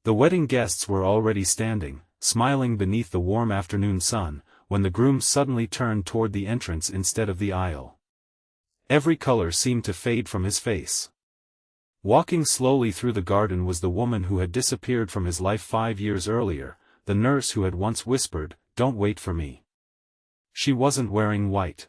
The wedding guests were already standing, smiling beneath the warm afternoon sun, when the groom suddenly turned toward the entrance instead of the aisle. Every color seemed to fade from his face. Walking slowly through the garden was the woman who had disappeared from his life 5 years earlier, the nurse who had once whispered, "Don't wait for me." She wasn't wearing white.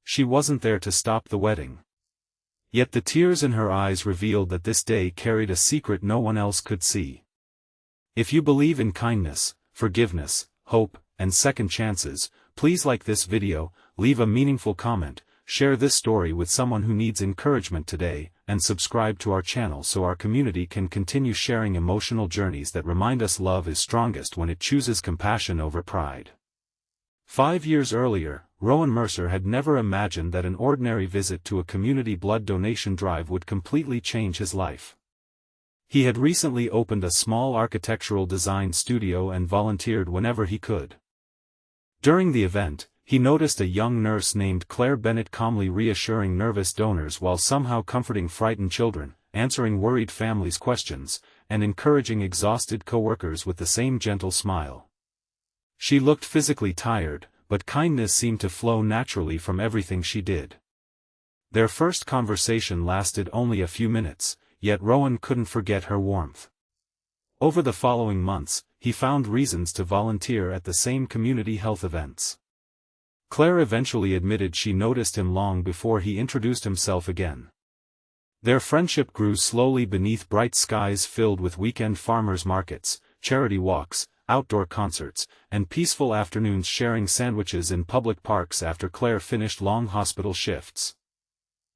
She wasn't there to stop the wedding. Yet the tears in her eyes revealed that this day carried a secret no one else could see. If you believe in kindness, forgiveness, hope, and second chances, please like this video, leave a meaningful comment, share this story with someone who needs encouragement today, and subscribe to our channel so our community can continue sharing emotional journeys that remind us love is strongest when it chooses compassion over pride. 5 years earlier, Rowan Mercer had never imagined that an ordinary visit to a community blood donation drive would completely change his life. He had recently opened a small architectural design studio and volunteered whenever he could. During the event, he noticed a young nurse named Claire Bennett calmly reassuring nervous donors while somehow comforting frightened children, answering worried families' questions, and encouraging exhausted coworkers with the same gentle smile. She looked physically tired, but kindness seemed to flow naturally from everything she did. Their first conversation lasted only a few minutes, yet Rowan couldn't forget her warmth. Over the following months, he found reasons to volunteer at the same community health events. Claire eventually admitted she noticed him long before he introduced himself again. Their friendship grew slowly beneath bright skies filled with weekend farmers markets, charity walks, outdoor concerts, and peaceful afternoons sharing sandwiches in public parks after Claire finished long hospital shifts.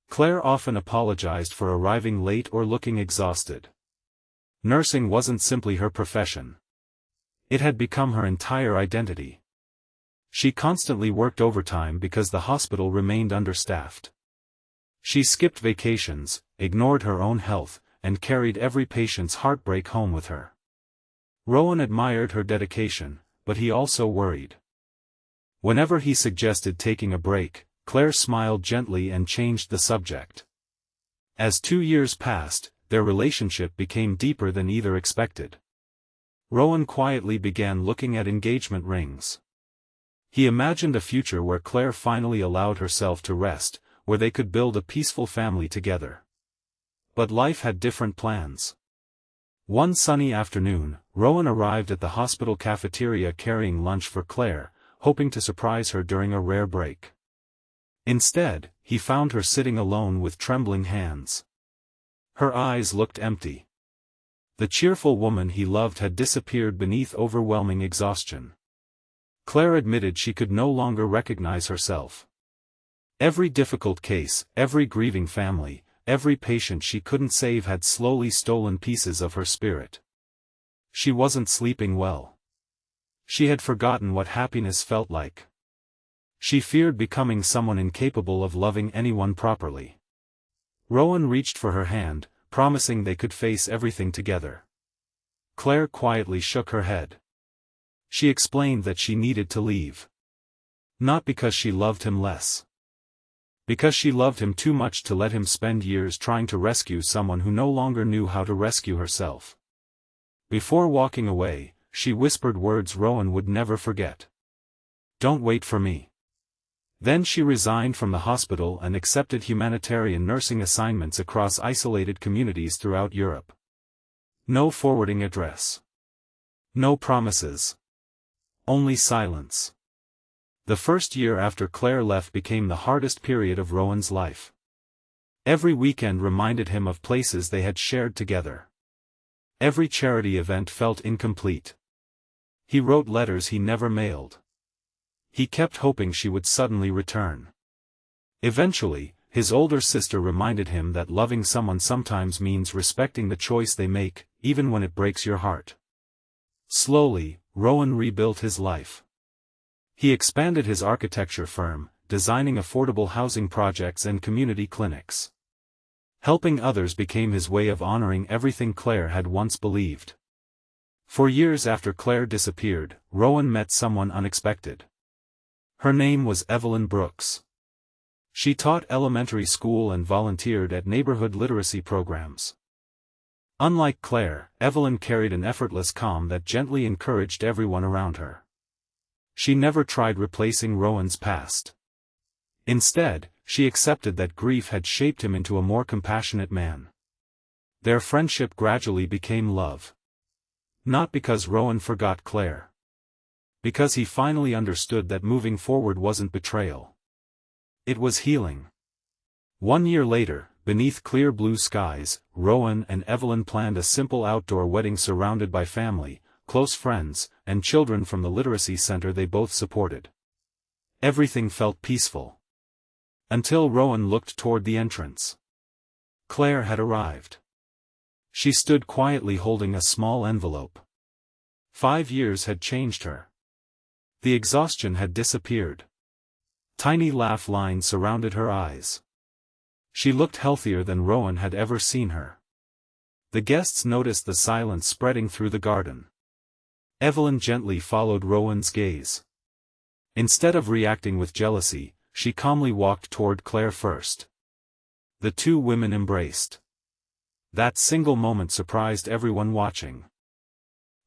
Claire often apologized for arriving late or looking exhausted. Nursing wasn't simply her profession. It had become her entire identity. She constantly worked overtime because the hospital remained understaffed. She skipped vacations, ignored her own health, and carried every patient's heartbreak home with her. Rowan admired her dedication, but he also worried. Whenever he suggested taking a break, Claire smiled gently and changed the subject. As 2 years passed, their relationship became deeper than either expected. Rowan quietly began looking at engagement rings. He imagined a future where Claire finally allowed herself to rest, where they could build a peaceful family together. But life had different plans. One sunny afternoon, Rowan arrived at the hospital cafeteria carrying lunch for Claire, hoping to surprise her during a rare break. Instead, he found her sitting alone with trembling hands. Her eyes looked empty. The cheerful woman he loved had disappeared beneath overwhelming exhaustion. Claire admitted she could no longer recognize herself. Every difficult case, every grieving family, every patient she couldn't save had slowly stolen pieces of her spirit. She wasn't sleeping well. She had forgotten what happiness felt like. She feared becoming someone incapable of loving anyone properly. Rowan reached for her hand, promising they could face everything together. Claire quietly shook her head. She explained that she needed to leave. Not because she loved him less. Because she loved him too much to let him spend years trying to rescue someone who no longer knew how to rescue herself. Before walking away, she whispered words Rowan would never forget. "Don't wait for me." Then she resigned from the hospital and accepted humanitarian nursing assignments across isolated communities throughout Europe. No forwarding address. No promises. Only silence. The first year after Claire left became the hardest period of Rowan's life. Every weekend reminded him of places they had shared together. Every charity event felt incomplete. He wrote letters he never mailed. He kept hoping she would suddenly return. Eventually, his older sister reminded him that loving someone sometimes means respecting the choice they make, even when it breaks your heart. Slowly, Rowan rebuilt his life. He expanded his architecture firm, designing affordable housing projects and community clinics. Helping others became his way of honoring everything Claire had once believed. For years after Claire disappeared, Rowan met someone unexpected. Her name was Evelyn Brooks. She taught elementary school and volunteered at neighborhood literacy programs. Unlike Claire, Evelyn carried an effortless calm that gently encouraged everyone around her. She never tried replacing Rowan's past. Instead, she accepted that grief had shaped him into a more compassionate man. Their friendship gradually became love. Not because Rowan forgot Claire. Because he finally understood that moving forward wasn't betrayal. It was healing. 1 year later, beneath clear blue skies, Rowan and Evelyn planned a simple outdoor wedding surrounded by family, close friends, and children from the literacy center they both supported. Everything felt peaceful. Until Rowan looked toward the entrance. Claire had arrived. She stood quietly holding a small envelope. 5 years had changed her. The exhaustion had disappeared. Tiny laugh lines surrounded her eyes. She looked healthier than Rowan had ever seen her. The guests noticed the silence spreading through the garden. Evelyn gently followed Rowan's gaze. Instead of reacting with jealousy, she calmly walked toward Claire first. The two women embraced. That single moment surprised everyone watching.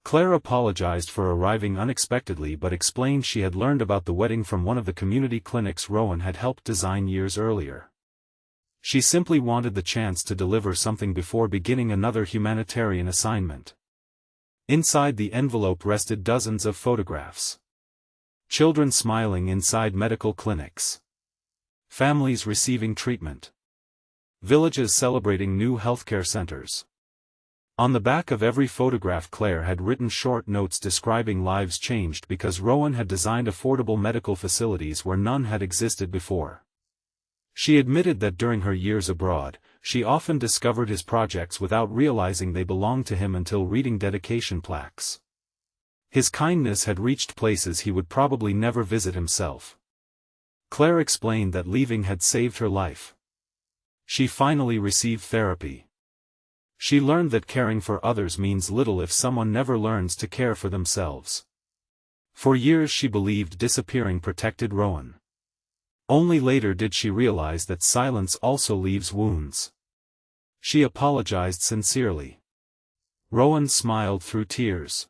Claire apologized for arriving unexpectedly but explained she had learned about the wedding from one of the community clinics Rowan had helped design years earlier. She simply wanted the chance to deliver something before beginning another humanitarian assignment. Inside the envelope rested dozens of photographs. Children smiling inside medical clinics. Families receiving treatment. Villages celebrating new healthcare centers. On the back of every photograph Claire had written short notes describing lives changed because Rowan had designed affordable medical facilities where none had existed before. She admitted that during her years abroad, she often discovered his projects without realizing they belonged to him until reading dedication plaques. His kindness had reached places he would probably never visit himself. Claire explained that leaving had saved her life. She finally received therapy. She learned that caring for others means little if someone never learns to care for themselves. For years she believed disappearing protected Rowan. Only later did she realize that silence also leaves wounds. She apologized sincerely. Rowan smiled through tears.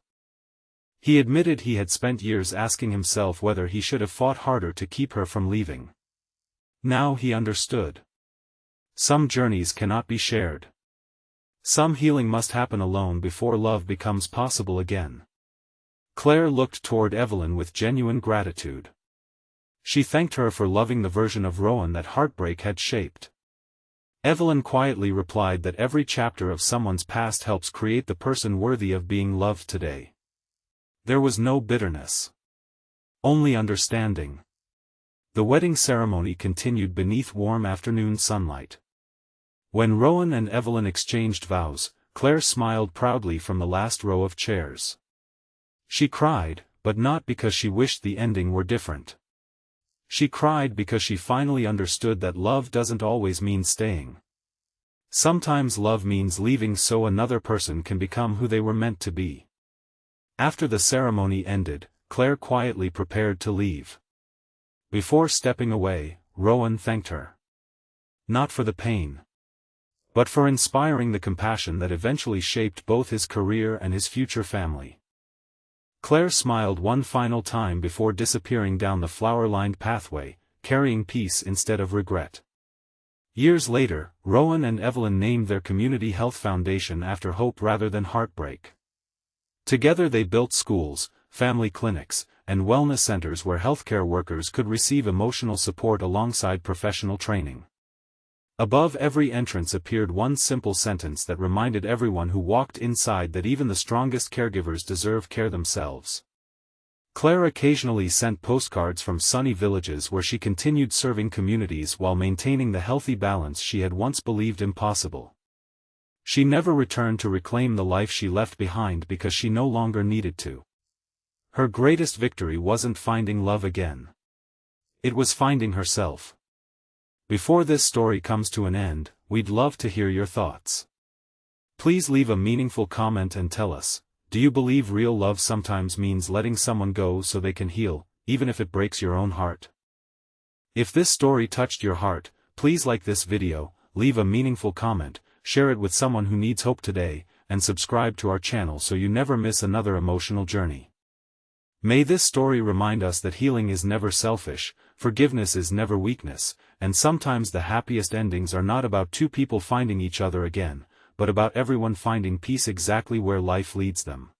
He admitted he had spent years asking himself whether he should have fought harder to keep her from leaving. Now he understood. Some journeys cannot be shared. Some healing must happen alone before love becomes possible again. Claire looked toward Evelyn with genuine gratitude. She thanked her for loving the version of Rowan that heartbreak had shaped. Evelyn quietly replied that every chapter of someone's past helps create the person worthy of being loved today. There was no bitterness. Only understanding. The wedding ceremony continued beneath warm afternoon sunlight. When Rowan and Evelyn exchanged vows, Claire smiled proudly from the last row of chairs. She cried, but not because she wished the ending were different. She cried because she finally understood that love doesn't always mean staying. Sometimes love means leaving so another person can become who they were meant to be. After the ceremony ended, Claire quietly prepared to leave. Before stepping away, Rowan thanked her. Not for the pain, but for inspiring the compassion that eventually shaped both his career and his future family. Claire smiled one final time before disappearing down the flower-lined pathway, carrying peace instead of regret. Years later, Rowan and Evelyn named their community health foundation after hope rather than heartbreak. Together they built schools, family clinics, and wellness centers where healthcare workers could receive emotional support alongside professional training. Above every entrance appeared one simple sentence that reminded everyone who walked inside that even the strongest caregivers deserve care themselves. Claire occasionally sent postcards from sunny villages where she continued serving communities while maintaining the healthy balance she had once believed impossible. She never returned to reclaim the life she left behind because she no longer needed to. Her greatest victory wasn't finding love again. It was finding herself. Before this story comes to an end, we'd love to hear your thoughts. Please leave a meaningful comment and tell us, do you believe real love sometimes means letting someone go so they can heal, even if it breaks your own heart? If this story touched your heart, please like this video, leave a meaningful comment, share it with someone who needs hope today, and subscribe to our channel so you never miss another emotional journey. May this story remind us that healing is never selfish, forgiveness is never weakness, and sometimes the happiest endings are not about two people finding each other again, but about everyone finding peace exactly where life leads them.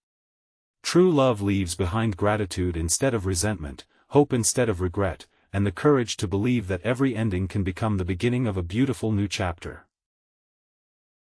True love leaves behind gratitude instead of resentment, hope instead of regret, and the courage to believe that every ending can become the beginning of a beautiful new chapter.